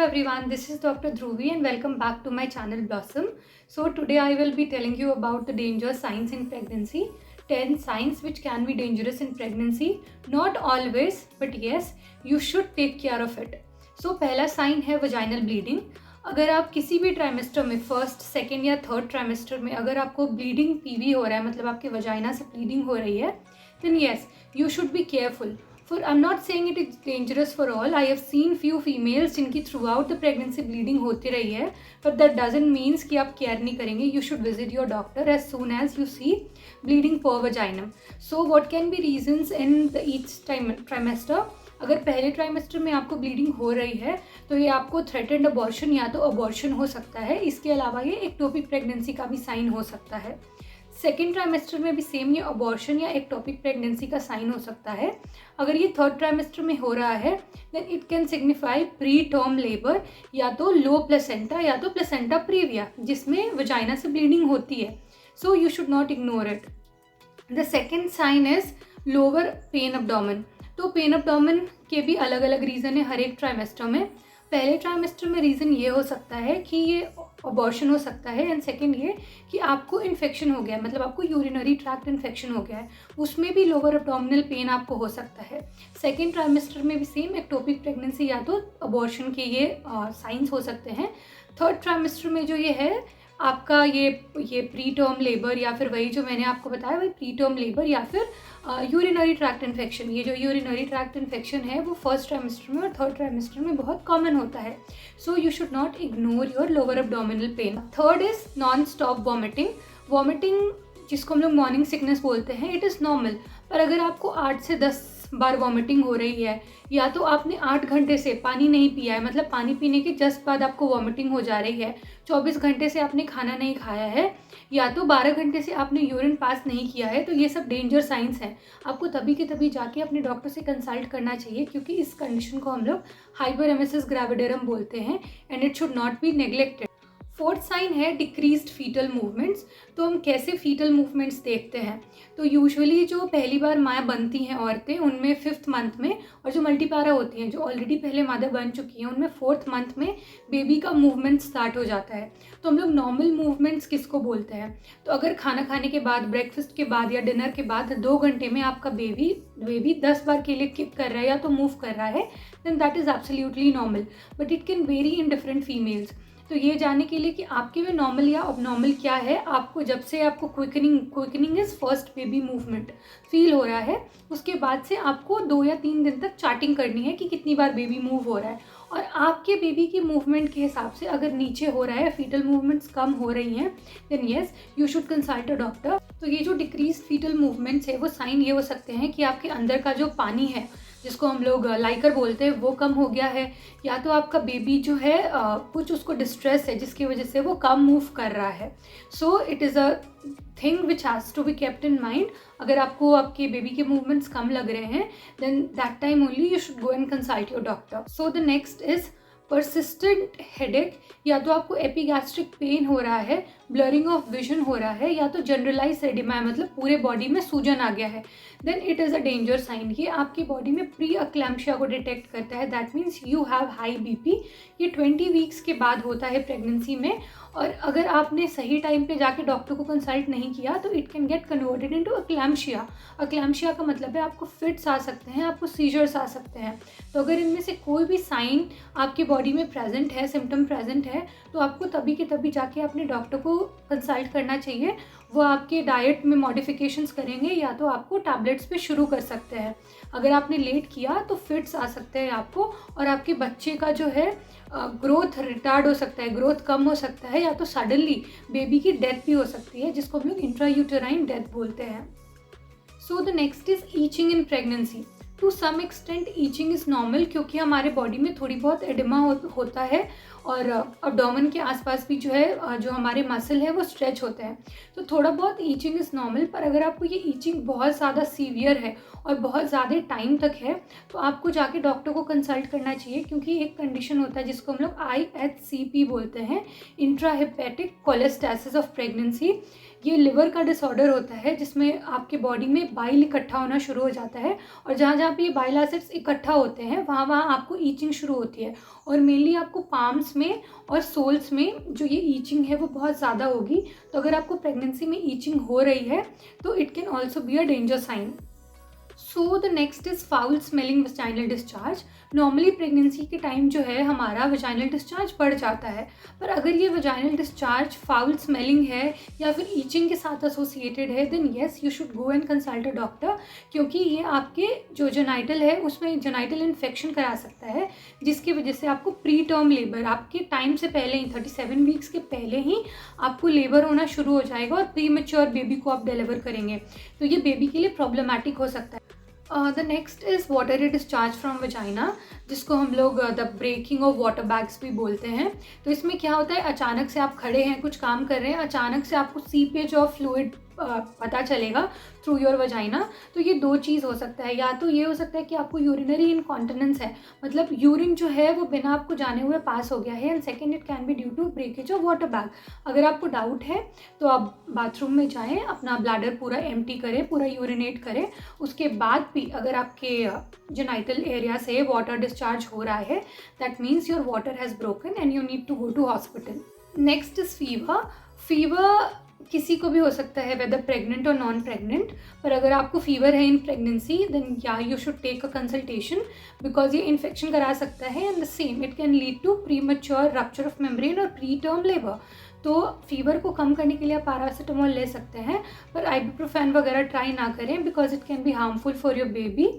everyone, this is Dr. Dhruvi and welcome back to my channel Blossom. So today I will be telling you about the danger signs in pregnancy. 10 signs which can be dangerous in pregnancy. Not always, but yes, you should take care of it. So पहला sign है vaginal bleeding. अगर आप किसी भी trimester में first, second या third trimester में अगर आपको ब्लीडिंग पीवी हो रहा है, मतलब आपके वजाइना से ब्लीडिंग हो रही है, then yes, you should be careful. I'm not saying it is dangerous for all. I have seen few females जिनकी throughout the pregnancy bleeding होती रही है, but that doesn't means कि आप केयर नहीं करेंगे. You should visit your doctor as soon as you see bleeding per vaginum. So what can be reasons in the each trimester? अगर पहले trimester में आपको ब्लीडिंग हो रही है तो ये आपको थ्रेटेंड अबॉर्शन या तो अबॉर्शन हो सकता है. इसके अलावा ये एक्टोपिक प्रेगनेंसी का भी साइन हो सकता है. सेकेंड ट्राइमेस्टर में भी सेम ये अबॉर्शन या एक्टोपिक प्रेगनेंसी का साइन हो सकता है. अगर ये थर्ड ट्राइमेस्टर में हो रहा है then it can signify pre term labour या तो लो प्लेसेंटा या तो प्लेसेंटा प्रीविया जिसमें वजाइना से ब्लीडिंग होती है. So you should not ignore it. The second sign is lower pain abdomen. तो पेन अब्डोमेन के भी अलग अलग रीज़न है हर एक ट्राइमेस्टर में. पहले ट्राइमेस्टर में रीज़न ये हो सकता है कि ये अबॉर्शन हो सकता है एंड सेकेंड ये कि आपको इन्फेक्शन हो गया है, मतलब आपको यूरिनरी ट्रैक्ट इन्फेक्शन हो गया है, उसमें भी लोअर अब्डोमिनल पेन आपको हो सकता है. सेकेंड ट्राइमेस्टर में भी सेम एक्टोपिक प्रेगनेंसी या तो अबॉर्शन के ये साइंस हो सकते हैं. थर्ड ट्राइमेस्टर में जो ये है आपका ये प्री टर्म लेबर या फिर वही जो मैंने आपको बताया वही प्री टर्म लेबर या फिर यूरिनरी ट्रैक्ट इन्फेक्शन. ये जो यूरिनरी ट्रैक्ट इन्फेक्शन है वो फर्स्ट ट्राइमेस्टर में और थर्ड ट्राइमेस्टर में बहुत कॉमन होता है. So you should not ignore your lower abdominal pain. Third is non stop vomiting. Vomiting जिसको हम लोग मॉर्निंग सिकनेस बोलते हैं, इट इज़ नॉर्मल. पर अगर आपको 8 से 10 बार वॉमिटिंग हो रही है या तो आपने 8 घंटे से पानी नहीं पिया है, मतलब पानी पीने के जस्ट बाद आपको वॉमिटिंग हो जा रही है, 24 घंटे से आपने खाना नहीं खाया है या तो 12 घंटे से आपने यूरिन पास नहीं किया है, तो ये सब डेंजर साइंस हैं. आपको तभी के तभी जाके अपने डॉक्टर से कंसल्ट करना चाहिए क्योंकि इस कंडीशन को हम लोग हाइपरेमेसिस ग्रेविडेरम बोलते हैं and it should not be neglected. Fourth sign है डिक्रीज्ड फीटल मूवमेंट्स. तो हम कैसे फीटल मूवमेंट्स देखते हैं, तो यूजुअली जो पहली बार माँ बनती हैं औरतें उनमें 5th मंथ में, और जो मल्टीपैरा होती हैं जो ऑलरेडी पहले मदर बन चुकी हैं उनमें 4th मंथ में बेबी का मूवमेंट स्टार्ट हो जाता है. तो हम लोग नॉर्मल मूवमेंट्स किसको बोलते हैं, तो अगर खाना खाने के बाद, ब्रेकफास्ट के बाद या डिनर के बाद 2 घंटे में आपका बेबी 10 बार के लिए किक कर रहा है या तो मूव कर रहा है, then that is absolutely normal. But it can vary in different females. तो ये जानने के लिए कि आपके में नॉर्मल या अबनॉर्मल क्या है, आपको जब से आपको quickening is first baby movement feel हो रहा है उसके बाद से आपको 2 या 3 दिन तक चार्टिंग करनी है कि कितनी बार बेबी मूव हो रहा है. और आपके बेबी की मूवमेंट के हिसाब से अगर नीचे हो रहा है, फीटल मूवमेंट्स कम हो रही हैं, then yes you should consult a doctor. तो ये जो डिक्रीज फीटल मूवमेंट्स है वो साइन ये हो सकते हैं कि आपके अंदर का जो पानी है जिसको हम लोग लाइकर बोलते हैं वो कम हो गया है, या तो आपका बेबी जो है कुछ उसको डिस्ट्रेस है जिसकी वजह से वो कम मूव कर रहा है. So it is a thing which has to be kept in mind. अगर आपको आपके बेबी के मूवमेंट्स कम लग रहे हैं then that time only you should go and consult your doctor. So the next is persistent headache. या तो आपको एपिगैस्ट्रिक पेन हो रहा है, ब्लरिंग ऑफ विजन हो रहा है या तो जनरलाइज एडिमा, मतलब पूरे बॉडी में सूजन आ गया है, then it is a danger sign. ये आपकी बॉडी में प्री अक्लैम्शिया को डिटेक्ट करता है. That means you have high BP. ये 20 वीक्स के बाद होता है प्रेगनेंसी में, और अगर आपने सही टाइम पे जाके डॉक्टर को कंसल्ट नहीं किया तो it can get converted into eclampsia. Eclampsia का मतलब है आपको फिट्स आ सकते हैं, आपको सीजर्स आ सकते हैं. तो अगर इनमें से कोई भी साइन आपकी बॉडी में प्रेजेंट है, सिम्टम प्रेजेंट है, तो आपको तभी के तभी जाके अपने डॉक्टर को कंसल्ट करना चाहिए. वो आपके डाइट में मॉडिफिकेशंस करेंगे या तो आपको टैबलेट्स पे शुरू कर सकते हैं. अगर आपने लेट किया तो फिट्स आ सकते हैं आपको, और आपके बच्चे का जो है ग्रोथ रिटार्ड हो सकता है, ग्रोथ कम हो सकता है, या तो सडनली बेबी की डेथ भी हो सकती है जिसको हम लोग इंट्रायूटेराइन डेथ बोलते हैं. So the next is itching in pregnancy. To some extent itching is normal क्योंकि हमारे बॉडी में थोड़ी बहुत एडिमा होता है और अब्डोमेन के आसपास भी जो है जो हमारे मसल है वो स्ट्रेच होते हैं. तो थोड़ा बहुत ईचिंग इज़ नॉर्मल. पर अगर आपको ये ईचिंग बहुत ज़्यादा सीवियर है और बहुत ज़्यादा टाइम तक है तो आपको जाके डॉक्टर को कंसल्ट करना चाहिए क्योंकि एक कंडीशन होता है जिसको हम लोग IHCP बोलते हैं, इंट्राहिपैटिक कोलेस्टेसिस ऑफ प्रेगनेंसी. ये लिवर का डिसऑर्डर होता है जिसमें आपके बॉडी में बाइल इकट्ठा होना शुरू हो जाता है, और जहाँ जहाँ पे ये बाइल एसिड्स इकट्ठा होते हैं वहाँ वहाँ आपको ईचिंग शुरू होती है, और मेनली आपको पाम्स में और सोल्स में जो ये ईचिंग है वो बहुत ज़्यादा होगी। तो अगर आपको प्रेगनेंसी में ईचिंग हो रही है तो it can also be a danger sign. So the next is foul smelling vaginal discharge. Normally pregnancy के टाइम जो है हमारा वजाइनल डिस्चार्ज बढ़ जाता है, पर अगर ये वजाइनल डिस्चार्ज फाउल स्मेलिंग है या फिर ईचिंग के साथ एसोसिएटेड है, then yes you should go and consult a doctor, क्योंकि ये आपके जो जेनाइटल है उसमें जेनाइटल इन्फेक्शन करा सकता है, जिसकी वजह से आपको प्री टर्म लेबर, आपके टाइम से पहले ही 37 वीक्स के पहले ही आपको लेबर होना शुरू हो जाएगा और प्री मैच्योर बेबी को आप डिलीवर करेंगे, तो ये बेबी के लिए प्रॉब्लमैटिक हो सकता है। The next is watery discharge from vagina, जिसको हम लोग the breaking of water bags भी बोलते हैं। तो इसमें क्या होता है, अचानक से आप खड़े हैं, कुछ काम कर रहे हैं, अचानक से आपको सीपेज ऑफ फ्लूइड पता चलेगा थ्रू योर वजाइना। तो ये दो चीज़ हो सकता है, या तो ये हो सकता है कि आपको यूरिनरी इनकॉन्टिनेंस है, मतलब यूरिन जो है वो बिना आपको जाने हुए पास हो गया है, and second it can be due to breakage of water bag. अगर आपको डाउट है तो आप बाथरूम में जाएं, अपना ब्लैडर पूरा एम्प्टी करें, पूरा यूरिनेट करें, उसके बाद भी अगर आपके जेनाइटल एरिया से वाटर डिस्चार्ज हो रहा है, that means your water has broken and you need to go to hospital. Next is fever. Fever किसी को भी हो सकता है, वेदर प्रेग्नेंट और नॉन प्रेग्नेंट, पर अगर आपको फीवर है इन प्रेगनेंसी देन या you should take a consultation, because ये इन्फेक्शन करा सकता है, and the same it can lead to premature rupture of membrane और प्री टर्म लेबर। तो फीवर को कम करने के लिए आप पैरासीटामोल ले सकते हैं, पर आइबुप्रोफेन वगैरह ट्राई ना करें because it can be harmful for your baby.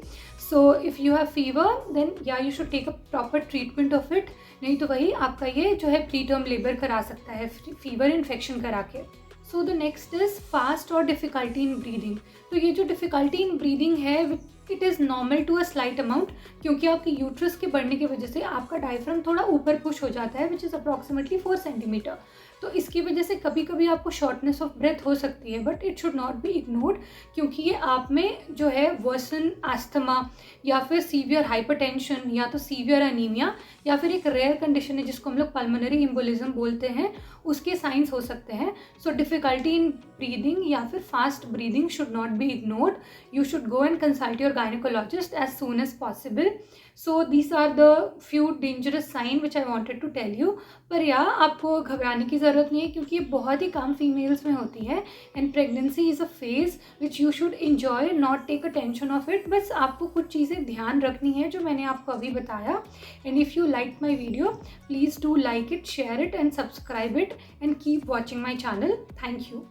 So if you have fever then या you should take a proper treatment of it, नहीं तो वही आपका ये जो है प्री टर्म लेबर करा सकता है फीवर इन्फेक्शन करा के। So the next is fast और डिफ़िकल्टी इन ब्रीदिंग। तो ये जो डिफ़िकल्टी इन ब्रीदिंग है it is normal to a slight amount, क्योंकि आपके यूट्रस के बढ़ने की वजह से आपका डायफ्राम थोड़ा ऊपर पुश हो जाता है, विच इज़ अप्रॉक्सीमेटली 4 सेंटीमीटर। तो इसकी वजह से कभी कभी आपको शॉर्टनेस ऑफ ब्रेथ हो सकती है, but it should not be ignored, क्योंकि ये आप में जो है वर्सन एस्थमा या फिर सीवियर हाइपरटेंशन या तो सीवियर अनीमिया या फिर एक रेयर कंडीशन है जिसको हम लोग पल्मोनरी एम्बोलिज्म बोलते हैं, उसके साइंस हो सकते हैं। सो डिफ़िकल्टी इन ब्रीदिंग या फिर fast breathing should not be ignored, you should go and consult your gynaecologist as soon as possible. So these are the few dangerous sign which I wanted to tell you. पर या आपको घबराने की ज़रूरत नहीं है, क्योंकि ये बहुत ही कम फीमेल्स में होती है, and pregnancy is a phase which you should enjoy, not take a tension of it. बस आपको कुछ चीज़ें ध्यान रखनी है जो मैंने आपको अभी बताया। And if you like my video please do like it, share it and subscribe it, and keep watching my channel. Thank you.